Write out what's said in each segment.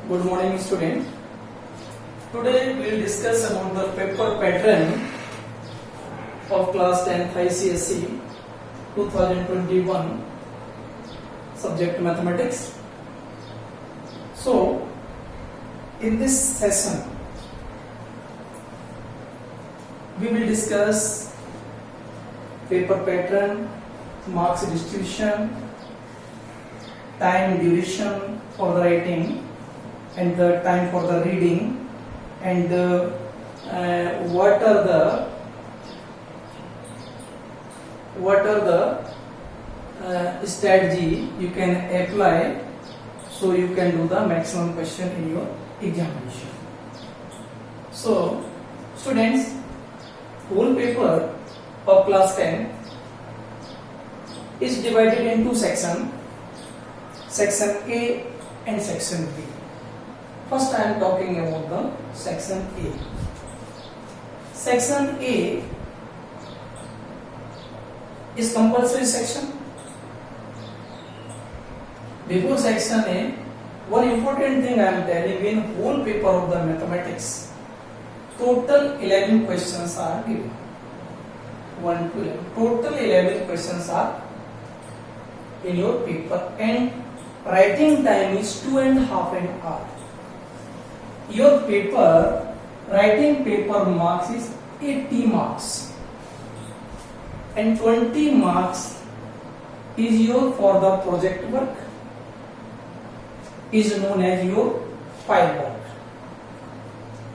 Good morning, student. Today we will discuss about the paper pattern of class 10 ICSE 2021 subject mathematics. So, in this session we will discuss paper pattern, marks distribution, time duration for the writing and the time for the reading, and what are the strategy you can apply so you can do the maximum question in your examination. So students, whole paper of class 10 is divided into section A and section B. First I am talking about the section A. Section A is compulsory section. Before section A, one important thing I am telling you, in whole paper of the mathematics, total 11 questions are given. 1 to 11. Total 11 questions are in your paper, and writing time is 2.5 hours. Your paper, writing paper marks is 80 marks, and 20 marks is your for the project work, is known as your file work.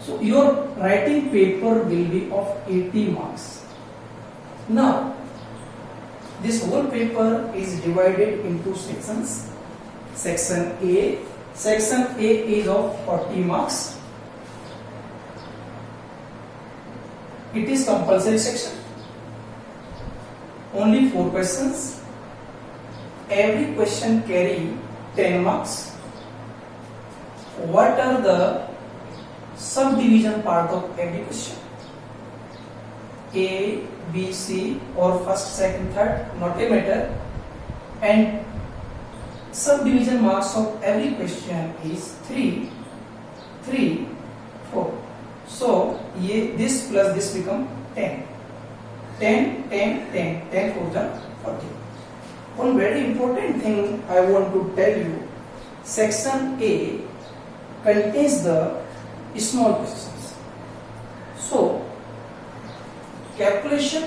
So your writing paper will be of 80 marks. Now this whole paper is divided into sections. Section A is of 40 marks. It is compulsory section. Only 4 questions. Every question carry 10 marks. What are the subdivision part of every question? A, B, C, or first, second, third, not a matter. And subdivision marks of every question is 3, 4. So this plus this become 10. 10 for the 40. One very important thing I want to tell you, section A contains the small questions. So calculation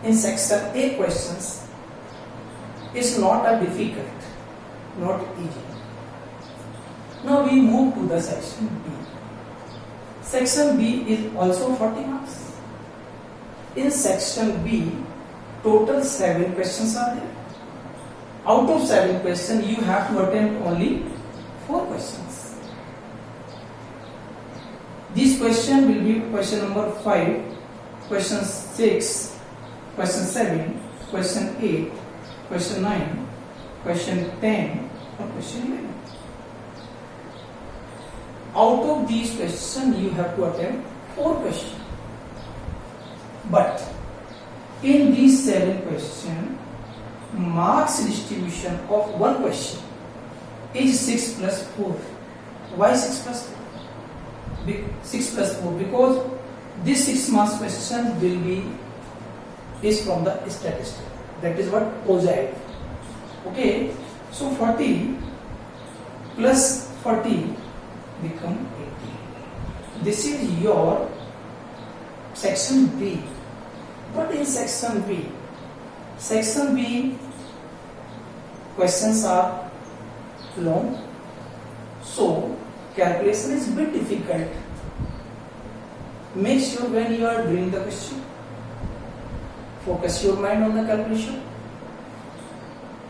in section A questions is not a difficult, not easy. Now we move to the section B. Section B is also 40 marks. In section B, total 7 questions are there. Out of 7 questions, you have to attempt only 4 questions. This question will be question number 5, question 6, question 7, question 8, question 9, question 10, or question 11. Out of these questions, you have to attempt 4 questions. But in these 7 questions, marks distribution of one question is 6 plus 4. Why 6 plus 4? 6 plus 4 because this 6 marks question is from the statistic. That is what OSI. Okay, so 40 plus 40 become 80. This is your section B. But in section B questions are long, so calculation is a bit difficult. Make sure when you are doing the question, focus your mind on the calculation,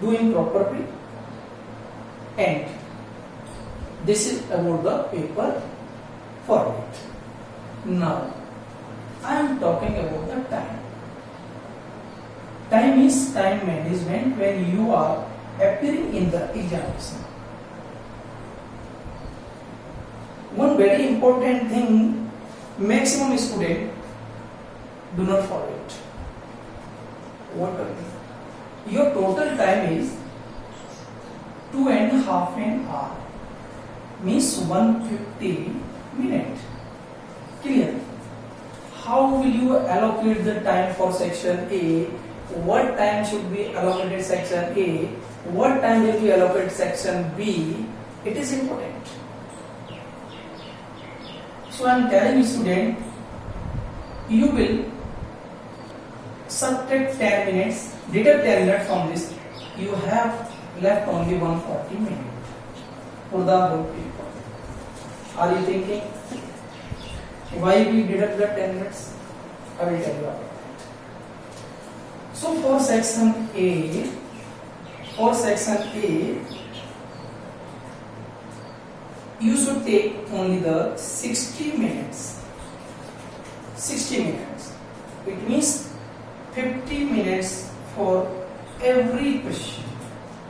doing properly, and this is about the paper format. Now I am talking about the time. Time is time management when you are appearing in the examination. One very important thing, maximum student do not follow it. What are they? Your total time is 2.5 hours. means 150 minutes. Clear? How will you allocate the time for section A? What time should be allocated section A? What time will be allocated section B? It is important. So I am telling you, student, you will subtract 10 minutes, deduct 10 minutes from this. You have left only 140 minutes for the whole paper. Are you thinking why we deduct the 10 minutes? I will tell you about that. So for section A, you should take only the 60 minutes. 60 minutes. It means 50 minutes for every question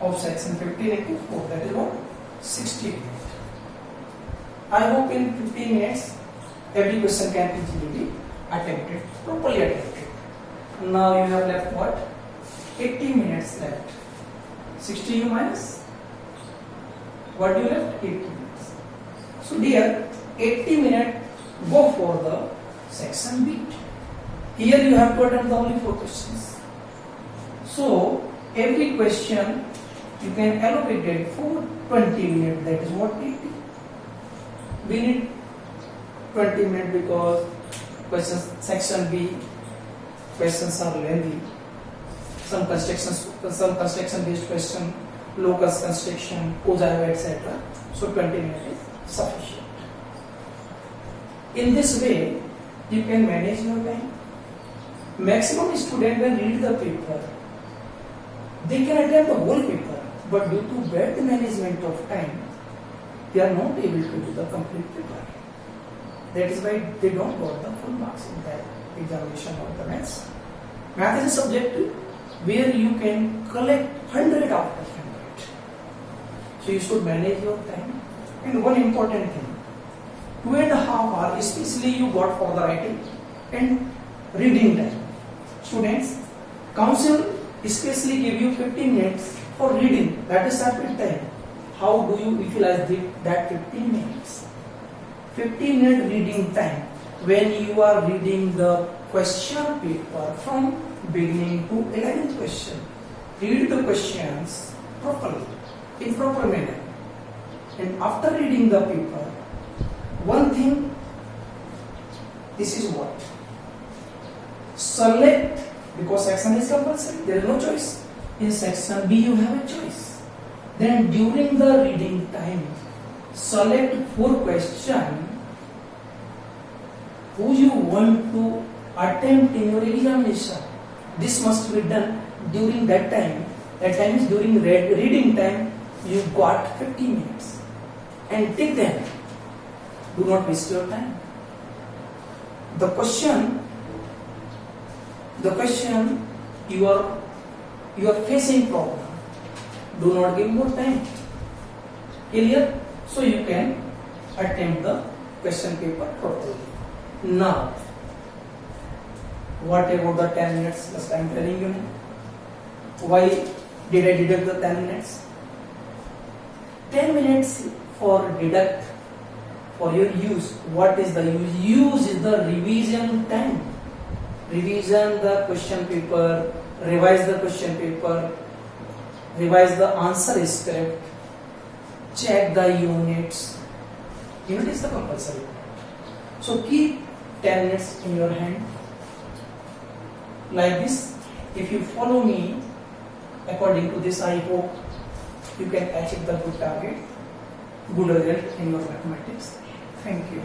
of section 15 into 4. That is what? 60 minutes. I hope in 15 minutes every question can easily be attempted, properly attempted. Now you have left what? 80 minutes left. 60 you minus? What do you left? 80 minutes. So dear, 80 minutes go for the section B. Here you have to attempt only 4 questions. So every question you can allocate it for 20 minutes. That is what 80. We need 20 minutes because questions section B questions are lengthy. Some construction based question, locus construction, Ogiva, etc. So 20 minutes is sufficient. In this way, you can manage your time. Maximum student when read the paper, they can attempt the whole paper, but due to bad management of time, they are not able to do the complete paper. That is why they don't got the full marks in that examination of the maths. Math is a subject where you can collect 100 out of 100. So you should manage your time. And one important thing, 2.5 hours, especially you got for the writing and reading time. Students, council especially give you 15 minutes for reading. That is separate time. How do you utilize that 15 minutes? 15 minute reading time when you are reading the question paper from beginning to 11th question. Read the questions properly, in proper manner. And after reading the paper, one thing, this is what? Select, because section is compulsory, there is no choice. In section B you have a choice. Then during the reading time, select 4 questions who you want to attempt in your examination. This must be done during that time. That time is during reading time. You got 50 minutes and take them. Do not waste your time. The question you are facing problem. Do not give more time. Clear? So you can attempt the question paper properly. Now, what about the 10 minutes? Just I am telling you. Why did I deduct the 10 minutes? 10 minutes for deduct for your use. What is the use? Use is the revision time. Revision the question paper, revise the question paper, revise the answer script, check the units. Unit is the compulsory. So keep 10 minutes in your hand. Like this, if you follow me according to this, I hope you can achieve the good target, good result in your mathematics. Thank you.